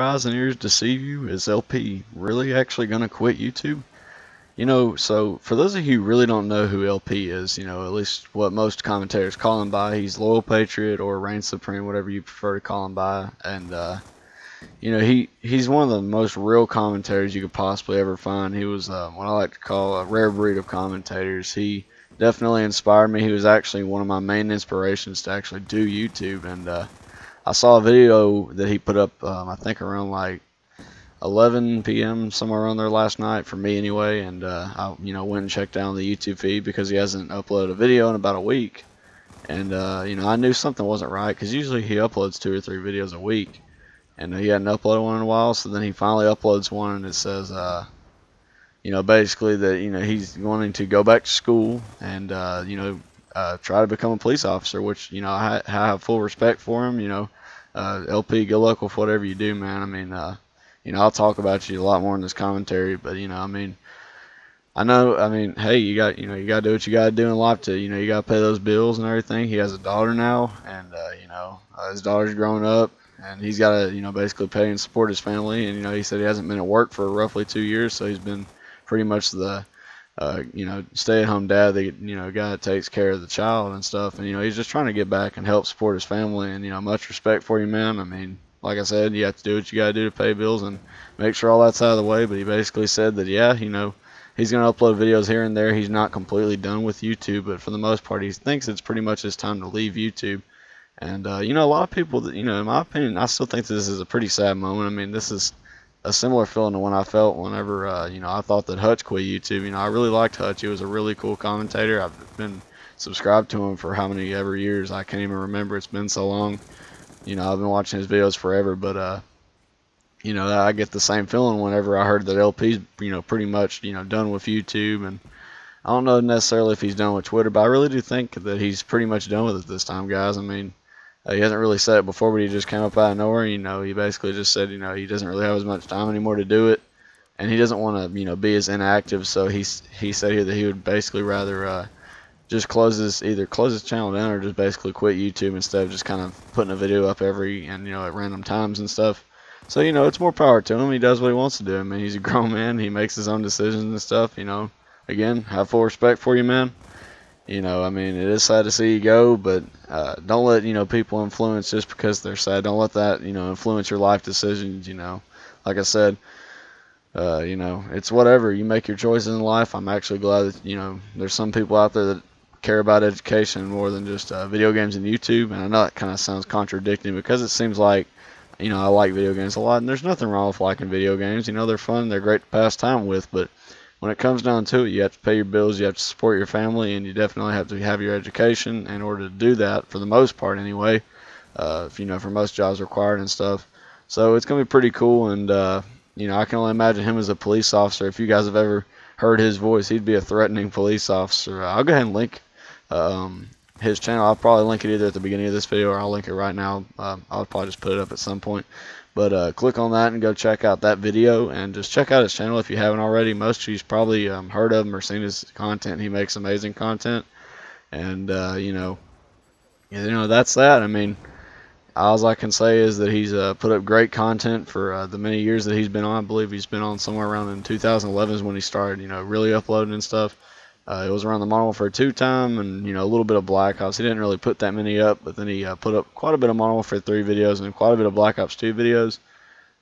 eyes and ears deceive you? Is LP really actually going to quit YouTube? So for those of you who really don't know who LP is, at least what most commentators call him by, he's Loyal Patriot or Reign Supreme, whatever you prefer to call him by. And, he's one of the most real commentators you could possibly ever find. He was what I like to call a rare breed of commentators. He definitely inspired me. He was actually one of my main inspirations to actually do YouTube. And I saw a video that he put up, I think around like 11 p.m. somewhere around there last night for me anyway, and I went and checked down the YouTube feed because he hasn't uploaded a video in about a week, and I knew something wasn't right because usually he uploads 2 or 3 videos a week, and he hadn't uploaded one in a while. So then he finally uploads one, and it says basically that he's wanting to go back to school and try to become a police officer, which I have full respect for him. LP, good luck with whatever you do, man. I mean, I'll talk about you a lot more in this commentary, but hey, you got to do what you got to do in life to, you got to pay those bills and everything. He has a daughter now, and his daughter's grown up, and he's got to, basically pay and support his family. And he said he hasn't been at work for roughly 2 years, so he's been pretty much the stay-at-home dad, the guy that takes care of the child and stuff. And he's just trying to get back and help support his family. And much respect for you, man. I mean, like I said, you have to do what you got to do to pay bills and make sure all that's out of the way. But he basically said that, yeah, he's going to upload videos here and there. He's not completely done with YouTube, but for the most part, he thinks it's pretty much his time to leave YouTube. And, a lot of people, that, in my opinion, I still think this is a pretty sad moment. I mean, this is a similar feeling to when I felt whenever, I thought that Hutch quit YouTube. I really liked Hutch. He was a really cool commentator. I've been subscribed to him for how many ever years. I can't even remember. It's been so long. I've been watching his videos forever, but, I get the same feeling whenever I heard that LP's, pretty much, done with YouTube. And I don't know necessarily if he's done with Twitter, but I really do think that he's pretty much done with it this time, guys. I mean, he hasn't really said it before, but he just came up out of nowhere. He basically just said, he doesn't really have as much time anymore to do it. And he doesn't want to, be as inactive. So he said here that he would basically rather, just either close his channel down or just basically quit YouTube instead of just kind of putting a video up at random times and stuff. So it's more power to him. He does what he wants to do. I mean, he's a grown man. He makes his own decisions and stuff. Again, have full respect for you, man. I mean, it is sad to see you go, but don't let people influence just because they're sad. Don't let that influence your life decisions. Like I said, it's whatever. You make your choices in life. I'm actually glad that there's some people out there that care about education more than just video games and YouTube. And I know that kind of sounds contradicting because it seems like I like video games a lot, and there's nothing wrong with liking video games. They're fun, they're great to pass time with, but when it comes down to it, you have to pay your bills, you have to support your family, and you definitely have to have your education in order to do that, for the most part anyway, for most jobs required and stuff. So it's going to be pretty cool, and I can only imagine him as a police officer. If you guys have ever heard his voice, he'd be a threatening police officer. I'll go ahead and link his channel. I'll probably link it either at the beginning of this video or I'll link it right now. I'll probably just put it up at some point. But click on that and go check out that video, and just check out his channel if you haven't already. Most of you's probably heard of him or seen his content. He makes amazing content, and that's that. I mean, all I can say is that he's put up great content for the many years that he's been on. I believe he's been on somewhere around in 2011 is when he started, really uploading and stuff. It was around the Modern Warfare 2 time, and a little bit of Black Ops. He didn't really put that many up, but then he put up quite a bit of Modern Warfare 3 videos and quite a bit of Black Ops 2 videos.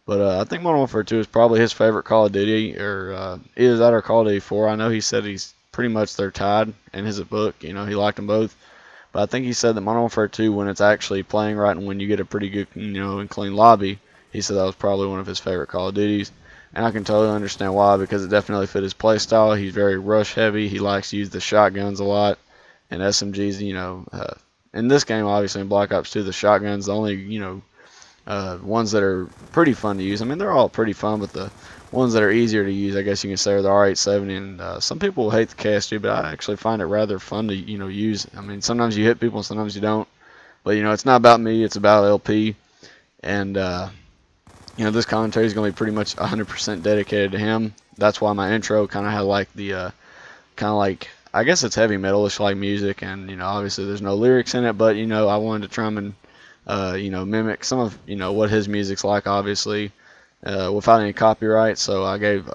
But I think Modern Warfare 2 is probably his favorite Call of Duty, or either that or Call of Duty 4. I know he said he's pretty much they're tied in his book. He liked them both. But I think he said that Modern Warfare 2, when it's actually playing right and when you get a pretty good, and clean lobby, he said that was probably one of his favorite Call of Duties. And I can totally understand why, because it definitely fit his play style. He's very rush heavy. He likes to use the shotguns a lot and SMGs. In this game, obviously in Black Ops 2, the shotguns the only ones that are pretty fun to use. I mean, they're all pretty fun, but the ones that are easier to use, I guess you can say, are the R870. And some people hate the KS2, but I actually find it rather fun to use. I mean, sometimes you hit people, and sometimes you don't. But it's not about me. It's about LP. And this commentary is going to be pretty much 100% dedicated to him. That's why my intro kind of had like the, I guess it's heavy metal-ish like music, and, obviously there's no lyrics in it, but, I wanted to try and, mimic some of, what his music's like, obviously. without any copyright. So I gave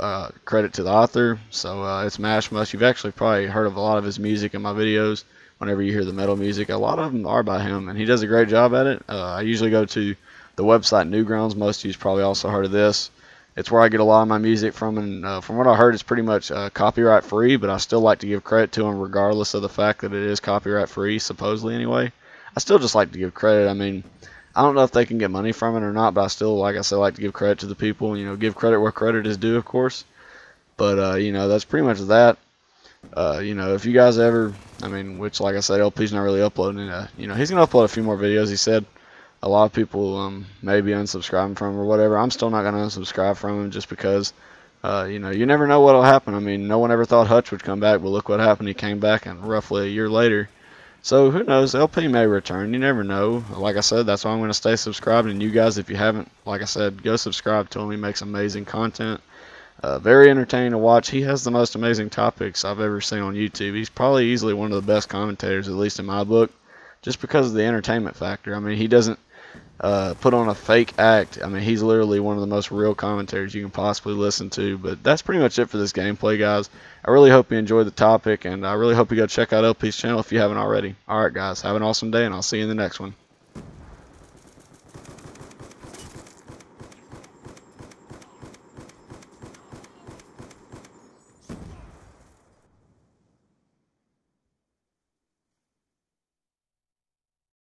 credit to the author. So it's LashMush. You've actually probably heard of a lot of his music in my videos. Whenever you hear the metal music, a lot of them are by him, and he does a great job at it. I usually go to the website Newgrounds. Most of you've probably also heard of this. It's where I get a lot of my music from, and from what I heard, it's pretty much copyright free. But I still like to give credit to him, regardless of the fact that it is copyright free, supposedly anyway. I still just like to give credit. I mean, I don't know if they can get money from it or not, but I still, like I said, like to give credit to the people. You know, give credit where credit is due, of course. But you know, that's pretty much that. You know, if you guys ever, I mean, which like I said, LP's not really uploading. You know, he's gonna upload a few more videos. He said a lot of people may be unsubscribing from him or whatever. I'm still not gonna unsubscribe from him just because. You know, you never know what'll happen. I mean, no one ever thought Hutch would come back, but look what happened. He came back, and roughly a year later. So who knows? LP may return. You never know. Like I said, that's why I'm going to stay subscribed. And you guys, if you haven't, like I said, go subscribe to him. He makes amazing content. Very entertaining to watch. He has the most amazing topics I've ever seen on YouTube. He's probably easily one of the best commentators, at least in my book, just because of the entertainment factor. I mean, he doesn't put on a fake act. I mean, he's literally one of the most real commentators you can possibly listen to. But that's pretty much it for this gameplay, guys. I really hope you enjoyed the topic, and I really hope you go check out LP's channel if you haven't already. All right, guys, have an awesome day, and I'll see you in the next one.